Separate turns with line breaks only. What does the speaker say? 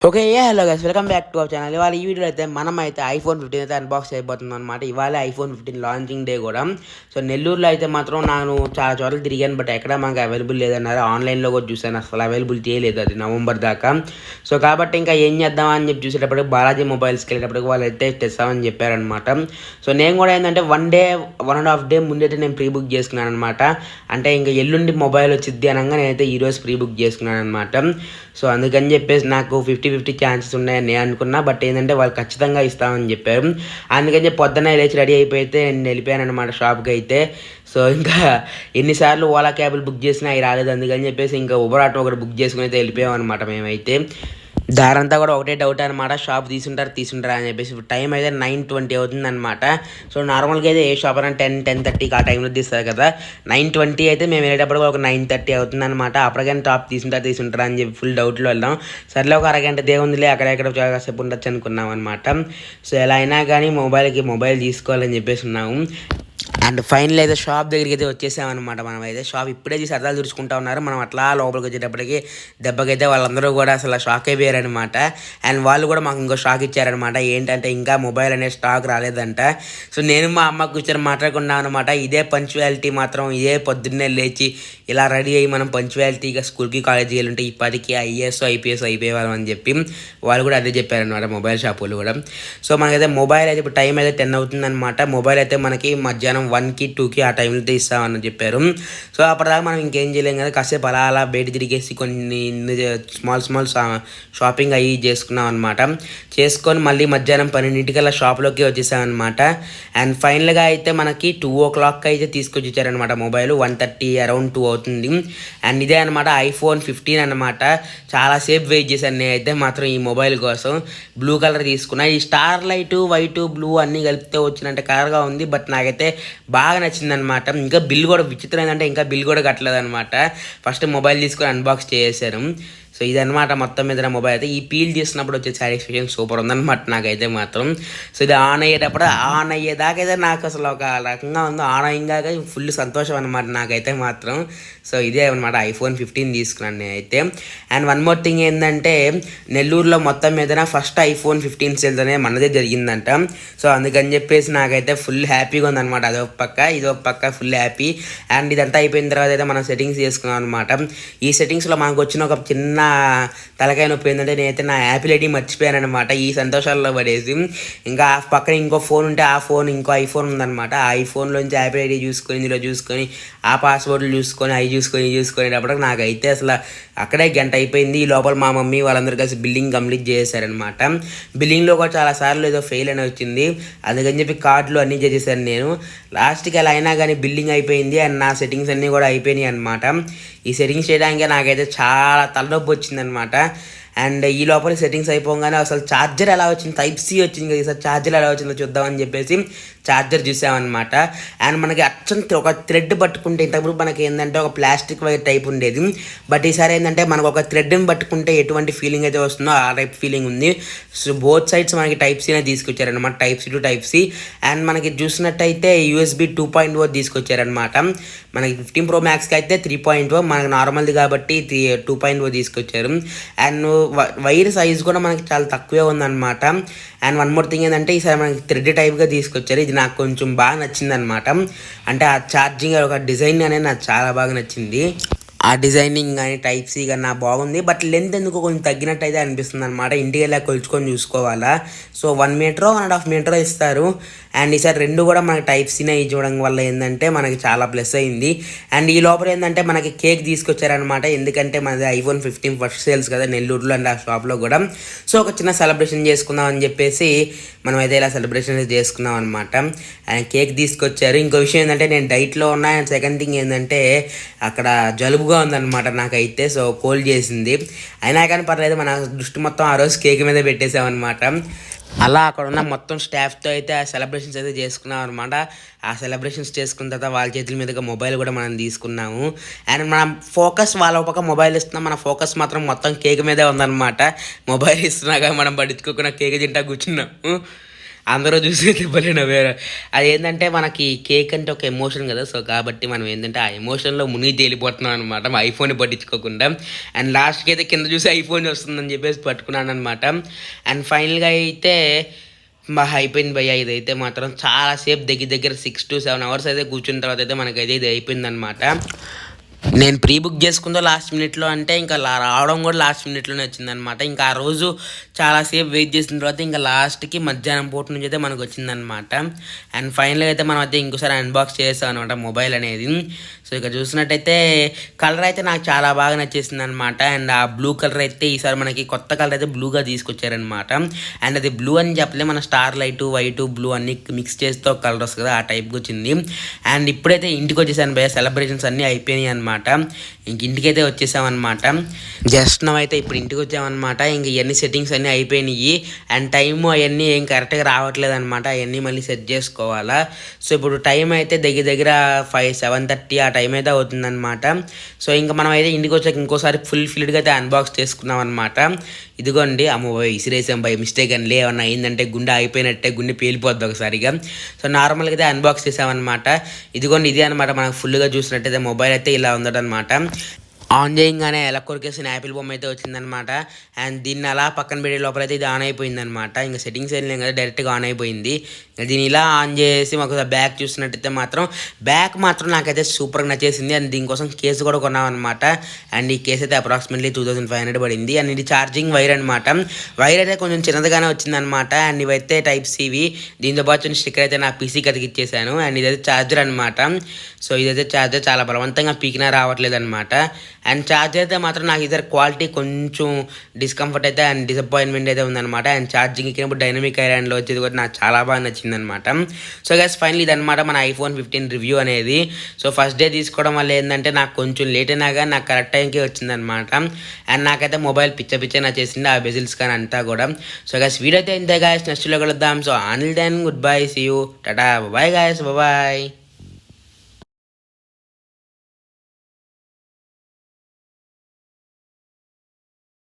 Okay. Hello guys, welcome back to our channel. ఇవాళ ఈ వీడియోలో అయితే మనమైతే ఐఫోన్ 15 అయితే అన్బాక్స్ అయిపోతుంది అనమాట. ఇవాళ ఐఫోన్ 15 లాంచింగ్ డే కూడా. సో నెల్లూరులో అయితే మాత్రం నేను చాలా చోట్ల తిరిగాను, బట్ ఎక్కడ మనకు అవైలబుల్ లేదన్నారు. ఆన్లైన్లో కూడా చూసాను, అసలు అవైలబిలిటీ లేదు అది నవంబర్ దాకా. సో కాబట్టి ఇంకా ఏం చేద్దాం అని చెప్పి చూసేటప్పటికి బాలాజీ మొబైల్స్కి వెళ్ళేటప్పటికి వాళ్ళు అయితే తెస్తామని చెప్పారనమాట. సో నేను కూడా ఏంటంటే 1.5 డే ముందైతే నేను ప్రీ బుక్ చేసుకున్నాను అనమాట. అంటే ఇంకా ఎల్లుండి మొబైల్ వచ్చింది అనగా నేనైతే ఈరోజు ప్రీ బుక్ చేసుకున్నాను అనమాట. సో అందుకని చెప్పేసి నాకు 50-50 ఛాన్సెస్ ఉన్నాయని నేను అనుకున్నా, బట్ ఏంటంటే వాళ్ళు ఖచ్చితంగా ఇస్తామని చెప్పారు. అందుకని చెప్పి పొద్దున్న లేచి రెడీ అయిపోతే నేను వెళ్ళిపోయాను అనమాట షాప్కి అయితే. సో ఇంకా ఎన్నిసార్లు ఓలా క్యాబ్లు బుక్ చేసినా అవి రాలేదు. అందుకని చెప్పేసి ఇంకా ఉబర్ ఆటో ఒకటి బుక్ చేసుకుని అయితే వెళ్ళిపోయాం అనమాట మేమైతే. దారంతా కూడా ఒకటే డౌట్ అనమాట, షాప్ తీసుంటారా అని చెప్పేసి. టైం అయితే 9:20 అవుతుంది అనమాట. సో నార్మల్గా అయితే ఏ షాప్ అయినా 10-10:30 ఆ టైంలో తీస్తారు కదా. 9:20 అయితే మేము వెళ్ళేటప్పుడు ఒక 9:30 అవుతుంది అనమాట. అప్పటికైనా టాప్ తీసుంటారా అని చెప్పి ఫుల్ డౌట్లో వెళ్ళాం. సర్లే ఒక అరగంట దేవుందిలే, అక్కడెక్కడ కాసేపు ఉండొచ్చు అనుకున్నాం అనమాట. సో ఎలా అయినా కానీ మొబైల్ తీసుకోవాలని చెప్పేసి ఉన్నాము. అండ్ ఫైనల్ అయితే షాప్ దగ్గరికి అయితే వచ్చేసామన్నమాట. మనం అయితే షాప్ ఇప్పుడే చూసి అర్థాలు తుడుచుకుంటా ఉన్నారు. మనం అట్లా లోపలికి వచ్చేటప్పటికి దెబ్బకైతే వాళ్ళందరూ కూడా అసలు షాక్ అయిపోయారనమాట. అండ్ వాళ్ళు కూడా మాకు ఇంకో షాక్ ఇచ్చారనమాట. ఏంటంటే ఇంకా మొబైల్ అనే స్టాక్ రాలేదంట. సో నేను మా అమ్మ కూర్చొని మాట్లాడుకున్నాను అనమాట. ఇదే పంచువాలిటీ మాత్రం, ఇదే పొద్దున్నే లేచి ఇలా రెడీ అయ్యి మనం పంచువాలిటీగా స్కూల్కి కాలేజీకి వెళ్ళి ఉంటే ఇప్పటికీ ఐఏఎస్ ఐపీఎస్ అయిపోయేవాళ్ళం అని చెప్పి వాళ్ళు కూడా అదే చెప్పారనమాట, మొబైల్ షాప్ వాళ్ళు కూడా. సో మనకైతే మొబైల్ అయితే ఇప్పుడు టైం అయితే 10 అవుతుందన్నమాట. మొబైల్ అయితే మనకి మధ్యాహ్నం 1కి 2కి ఆ టైంలో అయితే ఇస్తామని చెప్పారు. సో అప్పటిదాకా మనం ఇంకేం చేయలేం కదా, కాసేపు అలా బయట తిరిగేసి కొన్ని స్మాల్ షాపింగ్ అయ్యి చేసుకున్నాం అనమాట. చేసుకొని మళ్ళీ మధ్యాహ్నం 12కి షాప్లోకి వచ్చేసామన్నమాట. అండ్ ఫైనల్గా అయితే మనకి 2 o'clock అయితే తీసుకొచ్చి ఇచ్చారనమాట మొబైల్. 1:30 అరౌండ్ 2 అవుతుంది. అండ్ ఇదే అనమాట ఐఫోన్ 15 అనమాట. చాలాసేపు వెయిట్ చేశాను నేనైతే మాత్రం ఈ మొబైల్ కోసం. బ్లూ కలర్ తీసుకున్నా. ఈ స్టార్ లైట్, వైట్, బ్లూ అన్నీ కలిపితే వచ్చినట్టు కలర్గా ఉంది, బట్ నాకైతే బాగా నచ్చిందనమాట. ఇంకా బిల్ కూడా విచిత్రం ఏంటంటే ఇంకా బిల్ కూడా కట్టలేదనమాట. ఫస్ట్ మొబైల్ తీసుకొని అన్బాక్స్ చేశారు. సో ఇదనమాట మొత్తం మీద మొబైల్ అయితే. ఈ పీల్ చేసినప్పుడు వచ్చే సాటిస్ఫాక్షన్ సూపర్ ఉందన్నమాట నాకైతే మాత్రం. సో ఇది ఆన్ అయ్యేదాకా అయితే నాకు అసలు ఒక రకంగా ఉంది. ఆన్ అయ్యాక ఫుల్ సంతోషం అనమాట నాకైతే మాత్రం. సో ఇదే అనమాట ఐఫోన్ 15 తీసుకున్నాను నేనైతే. అండ్ వన్ మోర్ థింగ్ ఏంటంటే నెల్లూరులో మొత్తం మీద ఫస్ట్ ఐఫోన్ 15 సేల్స్ అనేది మనదే జరిగిందంట. సో అందుకని చెప్పేసి నాకైతే ఫుల్ హ్యాపీగా ఉందన్నమాట. అదొక పక్క ఇదొక పక్క ఫుల్ హ్యాపీ. అండ్ ఇదంతా అయిపోయిన తర్వాత అయితే మనం సెట్టింగ్స్ చేసుకున్నాం అనమాట. ఈ సెట్టింగ్స్లో మనకు వచ్చిన ఒక చిన్న తలకాయ నొప్పి ఏంటంటే నేనైతే నా యాపిల్ ఐడి మర్చిపోయాను అనమాట. ఈ సంతోషాల్లో పడేసి ఇంకా పక్కన ఇంకో ఫోన్ ఉంటే ఆ ఫోన్ ఇంకో ఐఫోన్ ఉందన్నమాట. ఆ ఐఫోన్లోంచి యాపిల్ ఐడి చూసుకొని ఇందులో చూసుకొని ఆ పాస్వర్డ్లు చూసుకొని అవి చూసుకునేటప్పటికి నాకైతే అసలు అక్కడే గంట అయిపోయింది. ఈ లోపల మా మమ్మీ వాళ్ళందరూ కలిసి బిల్లింగ్ కంప్లీట్ చేశారనమాట. బిల్లింగ్లో కూడా చాలాసార్లు ఏదో ఫెయిల్ అని వచ్చింది. అందుకని చెప్పి కార్డులు అన్నీ చేసేసాను నేను. లాస్ట్కి అలా అయినా కానీ బిల్లింగ్ అయిపోయింది అండ్ నా సెట్టింగ్స్ అన్నీ కూడా అయిపోయినాయి అనమాట. ఈ సెట్టింగ్స్ చేయడానికి నాకైతే చాలా తలనొప్పి వచ్చిందనమాట. అండ్ ఈ లోపల సెట్టింగ్స్ అయిపోగానే అసలు ఛార్జర్ ఎలా వచ్చింది, టైప్ సి వచ్చింది కదా, ఈసారి ఛార్జర్ ఎలా వచ్చిందో చూద్దామని చెప్పేసి ఛార్జర్ చూసామన్నమాట. అండ్ మనకి అచ్చంత ఒక థ్రెడ్ పట్టుకుంటే, ఇంతకుముందు మనకి ఏంటంటే ఒక ప్లాస్టిక్ వైర్ టైప్ ఉండేది, బట్ ఈసారి ఏంటంటే మనకు ఒక థ్రెడ్ని పట్టుకుంటే ఎటువంటి ఫీలింగ్ అయితే వస్తుందో ఆ టైప్ ఫీలింగ్ ఉంది. సో బోత్ సైడ్స్ మనకి టైప్ సినే తీసుకొచ్చారనమాట, type C to type C. And మనకి చూసినట్టయితే USB 2.0 తీసుకొచ్చారనమాట. మనకి 15 Pro Maxకి అయితే 3.0, మనకి నార్మల్ది కాబట్టి 2.0 తీసుకొచ్చారు. అండ్ వైర్ సైజ్ కూడా మనకి చాలా తక్కువే ఉందన్నమాట. అండ్ వన్ మోర్ థింగ్ ఏంటంటే ఈసారి మనకి థ్రెడ్ టైప్గా తీసుకొచ్చారు. ఇది నాకు కొంచెం బాగా నచ్చింది అనమాట. అంటే ఆ ఛార్జింగ్ ఒక డిజైన్ అనేది నాకు చాలా బాగా నచ్చింది. ఆ డిజైనింగ్ కానీ టైప్ సి కానీ నాకు బాగుంది, బట్ లెంత్ ఎందుకు కొంచెం తగ్గినట్టు అయితే అనిపిస్తుంది అనమాట. ఇంటికి వెళ్ళా కొలుచుకొని చూసుకోవాలా. సో 1 మీటరో 1.5 మీటరో ఇస్తారు. అండ్ ఈసారి రెండు కూడా మనకి టైప్ సినే ఇవ్వడం వల్ల ఏంటంటే మనకి చాలా ప్లస్ అయింది. అండ్ ఈ లోపల ఏంటంటే మనకి కేక్ తీసుకొచ్చారనమాట. ఎందుకంటే మనది ఐఫోన్ 15 ఫస్ట్ సేల్స్ కదా నెల్లూరులో అండ్ ఆ షాప్లో కూడా. సో ఒక చిన్న సెలబ్రేషన్ చేసుకుందాం అని చెప్పేసి మనం అయితే ఇలా సెలబ్రేషన్ చేసుకున్నాం అనమాట. అండ్ కేక్ తీసుకొచ్చారు. ఇంకో విషయం ఏంటంటే నేను డైట్లో ఉన్నా. అండ్ సెకండ్ థింగ్ ఏంటంటే అక్కడ జలుబుగా ఉందన్నమాట నాకైతే. సో కోల్డ్ చేసింది, అయినా కానీ పర్లేదు, మన దృష్టి మొత్తం ఆ రోజు కేక్ మీద పెట్టేసామన్నమాట. అలా అక్కడ ఉన్న మొత్తం స్టాఫ్తో అయితే ఆ సెలబ్రేషన్స్ అయితే చేసుకున్నాం అనమాట. ఆ సెలబ్రేషన్స్ చేసుకున్న తర్వాత వాళ్ళ చేతుల మీదుగా మొబైల్ కూడా మనం తీసుకున్నాము. అండ్ మనం ఫోకస్ వాళ్ళ పక్క మొబైల్ ఇస్తున్నాం, మన ఫోకస్ మాత్రం మొత్తం కేక్ మీదే ఉందన్నమాట. మొబైల్ ఇస్తున్నాగా మనం పట్టించుకోకుండా కేక్ తింటా కూర్చున్నాము. అందరూ చూసి అయితే భలే నవ్వారు. అదేంటంటే మనకి కేక్ అంటే ఒక ఎమోషన్ కదా, సో కాబట్టి మనం ఏంటంటే ఆ ఎమోషన్లో మునిగి తేలిపోతున్నాం అనమాట, మా ఐఫోన్ పట్టించుకోకుండా. అండ్ లాస్ట్కి అయితే కింద చూసి ఐఫోన్ వస్తుందని చెప్పేసి పట్టుకున్నాను అనమాట. అండ్ ఫైనల్గా అయితే అయిపోయింది భయ్య. ఇదైతే మాత్రం చాలాసేపు దగ్గర దగ్గర 6 to 7 hours అయితే కూర్చున్న తర్వాత అయితే మనకైతే ఇది అయిపోయిందనమాట. నేను ప్రీ బుక్ చేసుకుందో లాస్ట్ మినిట్లో, అంటే ఇంకా రావడం కూడా లాస్ట్ మినిట్లోనే వచ్చిందనమాట. ఇంకా ఆ రోజు చాలాసేపు వెయిట్ చేసిన తర్వాత ఇంకా లాస్ట్కి మధ్యాహ్నం పూట నుంచి అయితే మనకు వచ్చిందనమాట. అండ్ ఫైనల్గా అయితే మనం అయితే ఇంకోసారి అన్బాక్స్ చేస్తాం అనమాట మొబైల్ అనేది. సో ఇక చూసినట్టయితే కలర్ అయితే నాకు చాలా బాగా నచ్చేసింది అనమాట. అండ్ ఆ బ్లూ కలర్ అయితే ఈసారి మనకి కొత్త కలర్ అయితే బ్లూగా తీసుకొచ్చారనమాట. అండ్ అది బ్లూ అని చెప్పలే, మన స్టార్ లైట్ వైట్ బ్లూ అన్ని మిక్స్ చేస్తే ఒక కలర్ వస్తుంది కదా, ఆ టైప్కి వచ్చింది. అండ్ ఇప్పుడైతే ఇంటికి వచ్చేసాను భయ్య, సెలబ్రేషన్స్ అన్నీ అయిపోయినాయి అనమాట. ఇంక ఇంటికైతే వచ్చేసామన్నమాట. జస్ట్ నవ్ అయితే ఇప్పుడు ఇంటికి వచ్చామన్నమాట. ఇంక ఇవన్నీ సెట్టింగ్స్ అన్నీ అయిపోయినాయి. అండ్ టైము అవన్నీ ఏం కరెక్ట్గా రావట్లేదు అనమాట, అవన్నీ మళ్ళీ సెట్ చేసుకోవాలా. సో ఇప్పుడు టైం అయితే దగ్గర దగ్గర 7:30 ఆ టైం అయితే అవుతుందన్నమాట. సో ఇంకా మనం అయితే ఇంటికి వచ్చాక ఇంకోసారి ఫుల్ ఫిల్డ్గా అయితే అన్బాక్స్ చేసుకున్నాం అనమాట. ఇదిగోండి, అమ్మో ఇసిరేసాం బై మిస్టేక్ అని ఏమన్నా అయిందంటే గుండె అయిపోయినట్టే, గుండె పేలిపోద్ది ఒకసారిగా. సో నార్మల్గా అయితే అన్బాక్స్ చేసామన్నమాట. ఇదిగోండి, ఇదే అనమాట మనకు ఫుల్గా చూసినట్టయితే మొబైల్ అయితే ఇలా ఉందన్నమాట. ఆన్ చేయగానే ఎలా కొరికేసిన యాపిల్ బొమ్మ అయితే వచ్చిందనమాట. అండ్ దీన్ని అలా పక్కన పెట్టే లోపలైతే ఇది ఆన్ అయిపోయిందనమాట. ఇంకా సెట్టింగ్స్ వెళ్ళినాం కదా, డైరెక్ట్గా ఆన్ అయిపోయింది. దీన్ని ఇలా ఆన్ చేసి మాకు బ్యాక్ చూసినట్టయితే మాత్రం బ్యాక్ మాత్రం నాకైతే సూపర్గా నచ్చేసింది. అండ్ దీనికోసం కేసు కూడా కొన్నాం అనమాట. అండ్ ఈ కేసు అయితే అప్రాక్సిమేట్లీ 2500 పడింది. అండ్ ఇది ఛార్జింగ్ వైర్ అనమాట. వైర్ అయితే కొంచెం చిన్నదిగానే వచ్చిందనమాట. అండ్ ఇవైతే టైప్ సివి, దీంతో పాటు స్టిక్కర్ అయితే నా పీసీకి అతికిచ్చేసాను. అండ్ ఇదైతే ఛార్జర్ అనమాట. సో ఇదైతే ఛార్జర్ చాలా బలవంతంగా పీకినా రావట్లేదు అనమాట. అండ్ ఛార్జర్ అయితే మాత్రం నాకు ఇద్దరు క్వాలిటీ కొంచెం డిస్కంఫర్ట్ అయితే అండ్ డిసప్పాయింట్మెంట్ అయితే ఉందన్నమాట. అండ్ ఛార్జింగ్ ఎక్కినప్పుడు డైనమిక్ ఐరన్లో వచ్చేది కూడా నాకు చాలా బాగా నచ్చిందనమాట. సో గైస్ ఫైనల్ ఇదనమాట మన iPhone 15 రివ్యూ అనేది. సో ఫస్ట్ డే తీసుకోవడం వల్ల ఏంటంటే నాకు కొంచెం లేట్ అయినా కానీ నాకు కరెక్ట్ టైంకి వచ్చిందనమాట. అండ్ నాకైతే మొబైల్ పిచ్చ నచ్చేసింది, ఆ బెజిల్స్ కానీ అంతా కూడా. సో గైస్ వీడియో అయితే ఇంతే గైస్, నెక్స్ట్లో కలుద్దాం. So Anil then good bye, see you, tata, bye guys, bye.